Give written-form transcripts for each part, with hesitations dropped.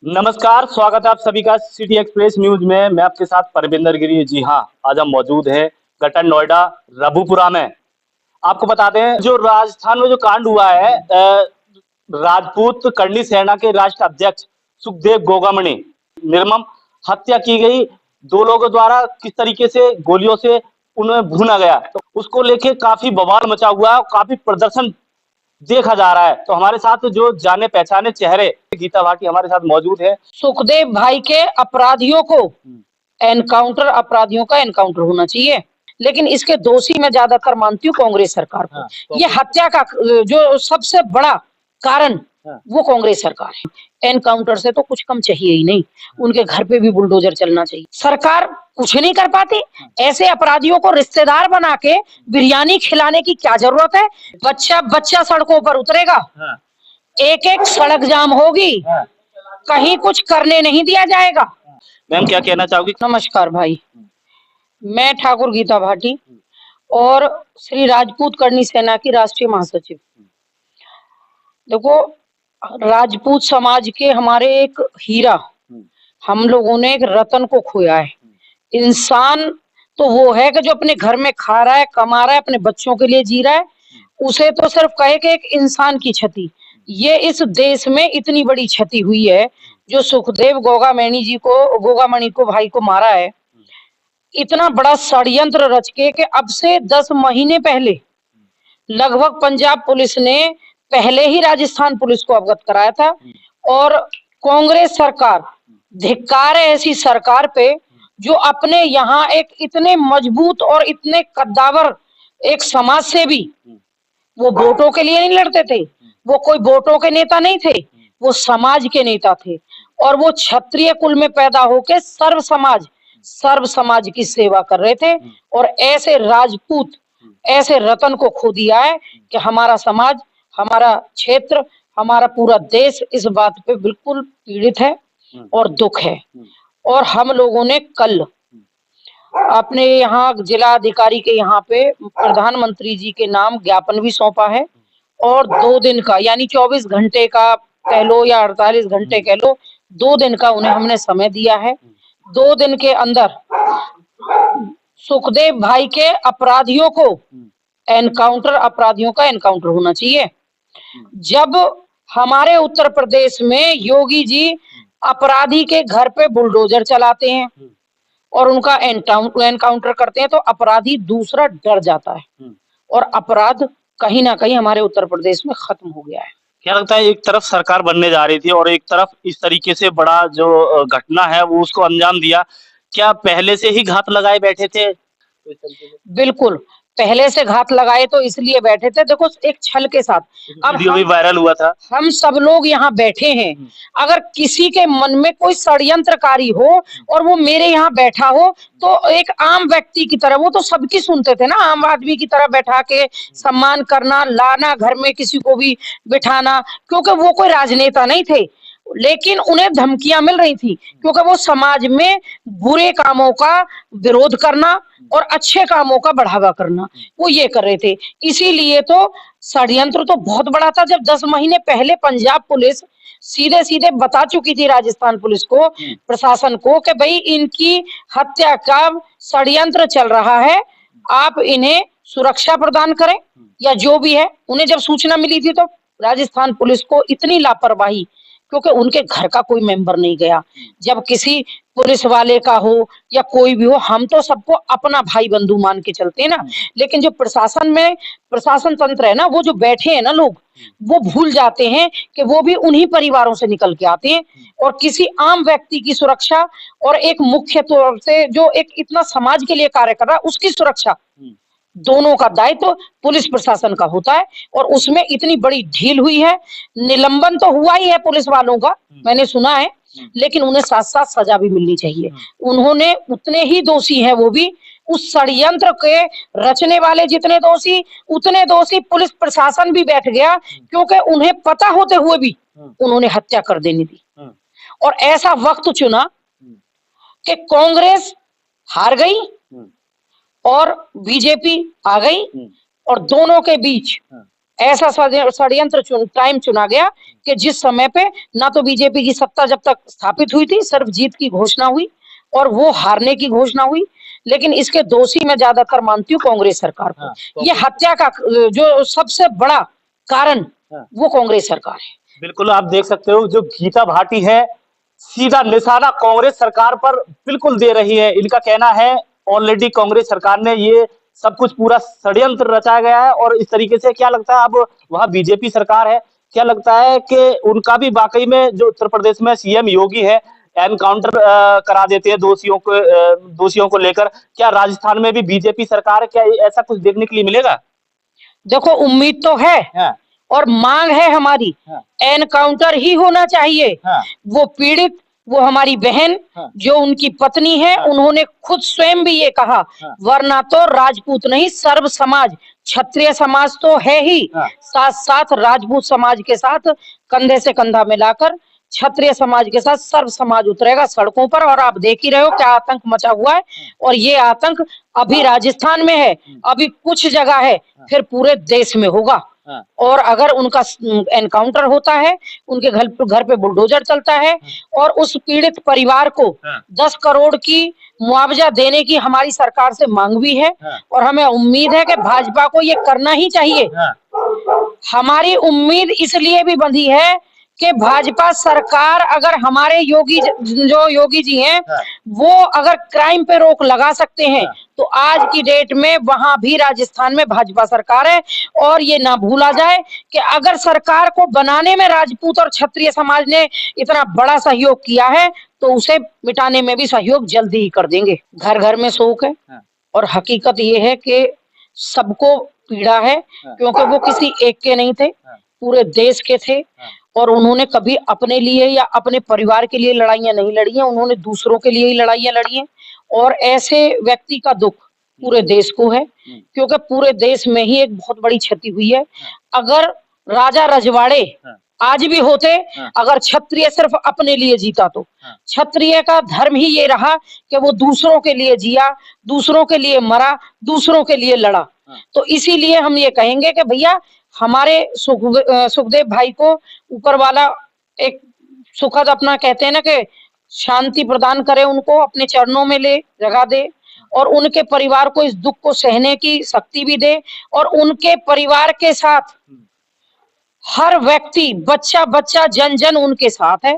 नमस्कार, स्वागत है आप सभी का सिटी एक्सप्रेस न्यूज में। मैं आपके साथ परविंदर गिरी। जी हाँ, आज हम मौजूद हैं ग्रेटर नोएडा रबुपुरा में। आपको बता दें, जो राजस्थान में जो कांड हुआ है, राजपूत करनी सेना के राष्ट्रीय अध्यक्ष सुखदेव गोगामणि निर्मम हत्या की गई। दो लोगों द्वारा किस तरीके से गोलियों से उन्हें भूना गया, तो उसको लेके काफी बवाल मचा हुआ है और काफी प्रदर्शन देखा जा रहा है। तो हमारे साथ जो जाने पहचाने चेहरे गीता भाटी हमारे साथ मौजूद है। सुखदेव भाई के अपराधियों को एनकाउंटर, अपराधियों का एनकाउंटर होना चाहिए, लेकिन इसके दोषी मैं ज्यादातर मानती हूँ कांग्रेस सरकार को। ये हत्या का जो सबसे बड़ा कारण वो कांग्रेस सरकार है। एनकाउंटर से तो कुछ कम चाहिए ही नहीं, उनके घर पे भी बुलडोजर चलना चाहिए। सरकार कुछ नहीं कर पाती, ऐसे अपराधियों को रिश्तेदार बना के बिरयानी खिलाने की क्या जरूरत है। बच्चा बच्चा सड़कों पर उतरेगा, एक एक सड़क जाम होगी, कहीं कुछ करने नहीं दिया जाएगा। मैम, क्या कहना चाहोगी? नमस्कार भाई, मैं ठाकुर गीता भाटी और श्री राजपूत करनी सेना की राष्ट्रीय महासचिव। देखो, राजपूत समाज के हमारे एक हीरा, हम लोगों ने एक रतन को खोया है। इंसान तो वो है कि जो अपने घर में खा रहा है, कमा रहा है, अपने बच्चों के लिए जी रहा है, उसे तो सिर्फ कहे कि एक इंसान की क्षति। ये इस देश में इतनी बड़ी क्षति हुई है, जो सुखदेव गोगामणि को भाई को मारा है, इतना बड़ा षड्यंत्र रच के कि अब से 10 महीने पहले लगभग पंजाब पुलिस ने पहले ही राजस्थान पुलिस को अवगत कराया था। और कांग्रेस सरकार, धिक्कार है ऐसी सरकार पे जो अपने यहाँ एक इतने मजबूत और इतने कद्दावर एक समाज से भी, वो वोटों के लिए नहीं लड़ते थे, वो कोई वोटों के नेता नहीं थे, वो समाज के नेता थे। और वो क्षत्रिय कुल में पैदा होके सर्व समाज की सेवा कर रहे थे। और ऐसे राजपूत, ऐसे रतन को खो दिया है कि हमारा समाज, हमारा क्षेत्र, हमारा पूरा देश इस बात पे बिल्कुल पीड़ित है और दुख है। और हम लोगों ने कल अपने यहाँ जिला अधिकारी के यहाँ पे प्रधानमंत्री जी के नाम ज्ञापन भी सौंपा है। और 2 दिन का, यानी 24 घंटे का कह लो या 48 घंटे कह लो, 2 दिन का उन्हें हमने समय दिया है। 2 दिन के अंदर सुखदेव भाई के अपराधियों को अपराधियों का एनकाउंटर होना चाहिए। जब हमारे उत्तर प्रदेश में योगी जी अपराधी के घर पे बुलडोजर चलाते हैं और उनका एनकाउंटर करते हैं, तो अपराधी दूसरा डर जाता है और अपराध कहीं ना कहीं हमारे उत्तर प्रदेश में खत्म हो गया है। क्या लगता है, एक तरफ सरकार बनने जा रही थी और एक तरफ इस तरीके से बड़ा जो घटना है वो उसको अंजाम दिया, क्या पहले से ही घात लगाए बैठे थे? बिल्कुल, पहले से घात लगाए तो इसलिए बैठे थे, देखो एक छल के साथ। अब वीडियो भी वायरल हुआ था। हम सब लोग यहाँ बैठे हैं, अगर किसी के मन में कोई षड्यंत्रकारी हो और वो मेरे यहाँ बैठा हो, तो एक आम व्यक्ति की तरह, वो तो सबकी सुनते थे ना, आम आदमी की तरह बैठा के सम्मान करना, लाना, घर में किसी को भी बिठाना, क्योंकि वो कोई राजनेता नहीं थे, लेकिन उन्हें धमकियां मिल रही थी क्योंकि वो समाज में बुरे कामों का विरोध करना और अच्छे कामों का बढ़ावा करना, वो ये कर रहे थे। इसीलिए तो षड्यंत्र तो बहुत बड़ा था। जब 10 महीने पहले पंजाब पुलिस सीधे सीधे बता चुकी थी राजस्थान पुलिस को, प्रशासन को, कि भाई इनकी हत्या का षड्यंत्र चल रहा है, आप इन्हें सुरक्षा प्रदान करें या जो भी है। उन्हें जब सूचना मिली थी तो राजस्थान पुलिस को इतनी लापरवाही, क्योंकि उनके घर का कोई मेंबर नहीं गया। जब किसी पुलिस वाले का हो या कोई भी हो, हम तो सबको अपना भाई बंधु मान के चलते हैं ना, लेकिन जो प्रशासन तंत्र है ना, वो जो बैठे हैं ना लोग, वो भूल जाते हैं कि वो भी उन्हीं परिवारों से निकल के आते हैं। और किसी आम व्यक्ति की सुरक्षा और एक मुख्य तौर से जो एक इतना समाज के लिए कार्य कर रहा है, उसकी सुरक्षा, दोनों का दायित्व पुलिस प्रशासन का होता है। और उसमें इतनी बड़ी ढील हुई है। निलंबन तो हुआ ही है पुलिस वालों का, मैंने सुना है, लेकिन उन्हें साथ साथ सजा भी मिलनी चाहिए। उन्होंने उतने ही दोषी हैं, वो भी उस षड्यंत्र के रचने वाले जितने दोषी, उतने दोषी पुलिस प्रशासन भी बैठ गया, क्योंकि उन्हें पता होते हुए भी उन्होंने हत्या कर देनी थी। और ऐसा वक्त चुना कि कांग्रेस हार गई और बीजेपी आ गई, और दोनों के बीच ऐसा षड्यंत्र टाइम चुना गया कि जिस समय पे ना तो बीजेपी की सत्ता जब तक स्थापित हुई थी सिर्फ जीत की घोषणा हुई और वो हारने की घोषणा हुई, लेकिन इसके दोषी मैं ज्यादातर मानती हूँ कांग्रेस सरकार को। ये हत्या का जो सबसे बड़ा कारण वो कांग्रेस सरकार है। बिल्कुल, आप देख सकते हो जो गीता भाटी है सीधा निशाना कांग्रेस सरकार पर बिल्कुल दे रही है। इनका कहना है ऑलरेडी कांग्रेस सरकार ने ये सब कुछ पूरा षड्यंत्र रचाया गया है और इस तरीके से क्या लगता है अब वहां बीजेपी सरकार है, क्या लगता है कि उनका भी वाकई में जो उत्तर प्रदेश में सीएम योगी है एनकाउंटर करा देते हैं दोषियों को लेकर, क्या राजस्थान में भी बीजेपी सरकार है, क्या ऐसा कुछ देखने के लिए मिलेगा? देखो उम्मीद तो है हाँ, और मांग है हमारी, हाँ, एनकाउंटर ही होना चाहिए। हाँ, वो पीड़ित, वो हमारी बहन हाँ, जो उनकी पत्नी है, हाँ, उन्होंने खुद स्वयं भी ये कहा, हाँ, वरना तो राजपूत नहीं सर्व समाज, क्षत्रिय समाज तो है ही, हाँ, साथ साथ राजपूत समाज के साथ कंधे से कंधा मिलाकर क्षत्रिय समाज के साथ सर्व समाज उतरेगा सड़कों पर। और आप देख ही रहे हो क्या आतंक मचा हुआ है, और ये आतंक अभी राजस्थान में है, अभी कुछ जगह है, फिर पूरे देश में होगा। हाँ, और अगर उनका एनकाउंटर होता है, उनके घर पे बुलडोजर चलता है और उस पीड़ित परिवार को हाँ, 10 करोड़ की मुआवजा देने की हमारी सरकार से मांग भी है हाँ, और हमें उम्मीद है कि भाजपा को ये करना ही चाहिए। हाँ, हमारी उम्मीद इसलिए भी बंधी है कि भाजपा सरकार अगर हमारे जो योगी जी हैं हाँ, वो अगर क्राइम पे रोक लगा सकते हैं हाँ, तो आज की डेट में वहां भी राजस्थान में भाजपा सरकार है। और ये ना भूला जाए कि अगर सरकार को बनाने में राजपूत और क्षत्रिय समाज ने इतना बड़ा सहयोग किया है तो उसे मिटाने में भी सहयोग जल्दी ही कर देंगे। घर घर में शोक है हाँ, और हकीकत ये है कि सबको पीड़ा है, क्योंकि वो किसी एक के नहीं थे, हाँ, पूरे देश के थे। हाँ, और उन्होंने कभी अपने लिए या अपने परिवार के लिए लड़ाइयां नहीं लड़ी हैं, उन्होंने दूसरों के लिए ही लड़ाइयां लड़ी हैं। और ऐसे व्यक्ति का दुख पूरे देश को है, क्योंकि पूरे देश में ही एक बहुत बड़ी क्षति हुई है। अगर राजा रजवाड़े आज भी होते, अगर क्षत्रिय सिर्फ अपने लिए जीता तो क्षत्रिय का धर्म ही ये रहा कि वो दूसरों के लिए जिया, दूसरों के लिए मरा, दूसरों के लिए लड़ा। तो इसीलिए हम ये कहेंगे कि भैया हमारे सुखदेव भाई को ऊपर वाला एक सुखद अपना कहते हैं ना कि शांति प्रदान करे, उनको अपने चरणों में ले जगा दे और उनके परिवार को इस दुख को सहने की शक्ति भी दे। और उनके परिवार के साथ हर व्यक्ति, बच्चा बच्चा, जन जन उनके साथ है।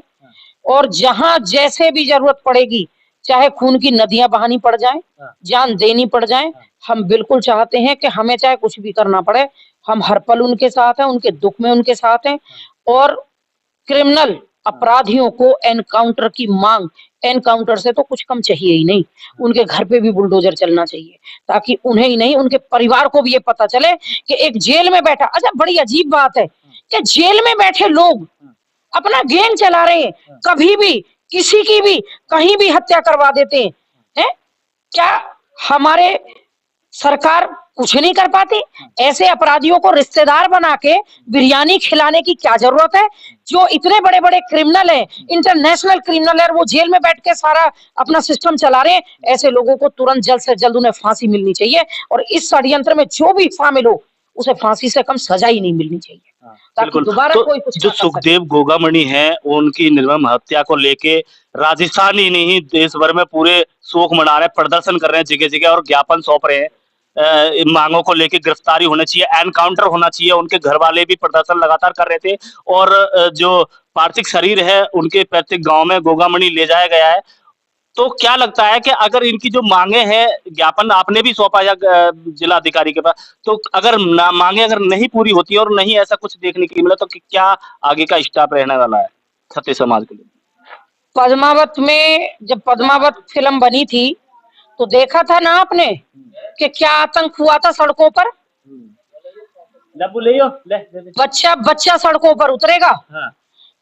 और जहां जैसे भी जरूरत पड़ेगी, चाहे खून की नदियां बहानी पड़ जाएं, जान देनी पड़ जाए, हम बिल्कुल चाहते हैं कि हमें चाहे कुछ भी करना पड़े, हम हर पल उनके साथ हैं, उनके दुख में उनके साथ हैं। और क्रिमिनल अपराधियों को एनकाउंटर की मांग, एनकाउंटर से तो कुछ कम चाहिए ही नहीं, उनके घर पे भी बुलडोजर चलना चाहिए, ताकि उन्हें ही नहीं उनके परिवार को भी ये पता चले कि एक जेल में बैठा, अच्छा बड़ी अजीब बात है कि जेल में बैठे लोग अपना गैंग चला रहे हैं, कभी भी किसी की भी कहीं भी हत्या करवा देते हैं। क्या हमारे सरकार कुछ नहीं कर पाती? ऐसे अपराधियों को रिश्तेदार बना के बिरयानी खिलाने की क्या जरूरत है? जो इतने बड़े बड़े क्रिमिनल हैं, इंटरनेशनल क्रिमिनल है, वो जेल में बैठ के सारा अपना सिस्टम चला रहे हैं। ऐसे लोगों को तुरंत जल्द से जल्द उन्हें फांसी मिलनी चाहिए और इस षड्यंत्र में जो भी शामिल हो उसे फांसी से कम सजा ही नहीं मिलनी चाहिए, ताकि दोबारा तो कोई कुछ जो सुखदेव गोगामणि है उनकी निर्मम हत्या को लेके राजस्थान ही नहीं देश भर में पूरे शोक मना रहे हैं, प्रदर्शन कर रहे हैं जगह जगह और ज्ञापन सौंप रहे हैं। इन मांगों को लेके गिरफ्तारी होना चाहिए, एनकाउंटर होना चाहिए। उनके घर वाले भी प्रदर्शन लगातार कर रहे थे और जो पार्थिव शरीर है उनके पैतृक गांव में गोगामणि ले जाया गया है। तो क्या लगता है कि अगर इनकी जो मांगे हैं, ज्ञापन आपने भी सौंपा या जिला अधिकारी के पास, तो अगर मांगे अगर नहीं पूरी होती और नहीं ऐसा कुछ देखने के लिए मिला तो क्या आगे का स्टेप रहने वाला है क्षत्रिय समाज के लिए? पद्मावत में जब पद्मावत फिल्म बनी थी तो देखा था ना आपने कि क्या आतंक हुआ था सड़कों पर। बच्चा बच्चा सड़कों पर उतरेगा, हाँ,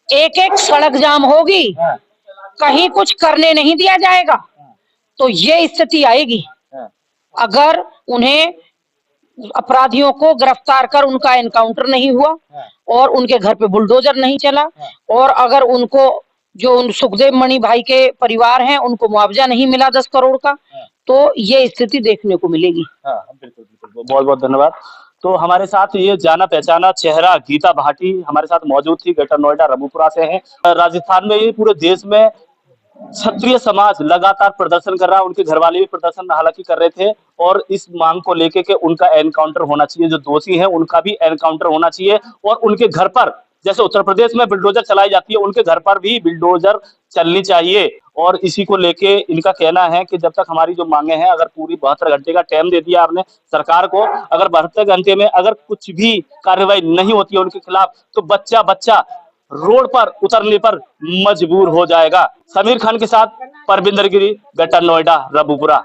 एक एक सड़क जाम होगी, हाँ, कहीं कुछ करने नहीं दिया जाएगा। तो ये स्थिति आएगी हाँ, अगर उन्हें अपराधियों को गिरफ्तार कर उनका एनकाउंटर नहीं हुआ और उनके घर पे बुलडोजर नहीं चला और अगर उनको जो उन सुखदेव मणि भाई के परिवार हैं उनको मुआवजा नहीं मिला 10 करोड़ का, तो ये स्थिति देखने को मिलेगी। हाँ, बिल्कुल बिल्कुल, बहुत बहुत धन्यवाद। तो हमारे साथ ये जाना पहचाना चेहरा गीता भाटी हमारे साथ मौजूद थी, ग्रेटर नोएडा रबूपुरा से हैं। राजस्थान में ही पूरे देश में क्षत्रिय समाज लगातार प्रदर्शन कर रहा है, उनके घर वाले भी प्रदर्शन हालांकि कर रहे थे और इस मांग को लेके कि उनका एनकाउंटर होना चाहिए, जो दोषी हैं उनका भी एनकाउंटर होना चाहिए और उनके घर पर जैसे उत्तर प्रदेश में बुलडोजर चलाई जाती है, उनके घर पर भी बुलडोजर चलनी चाहिए। और इसी को लेके इनका कहना है कि जब तक हमारी जो मांगे हैं, अगर पूरी 72 घंटे का टाइम दे दिया आपने सरकार को, अगर 72 घंटे में अगर कुछ भी कार्रवाई नहीं होती है उनके खिलाफ, तो बच्चा बच्चा रोड पर उतरने पर मजबूर हो जाएगा। समीर खान के साथ परविंदर गिरी, ग्रेटर नोएडा रबूपुरा।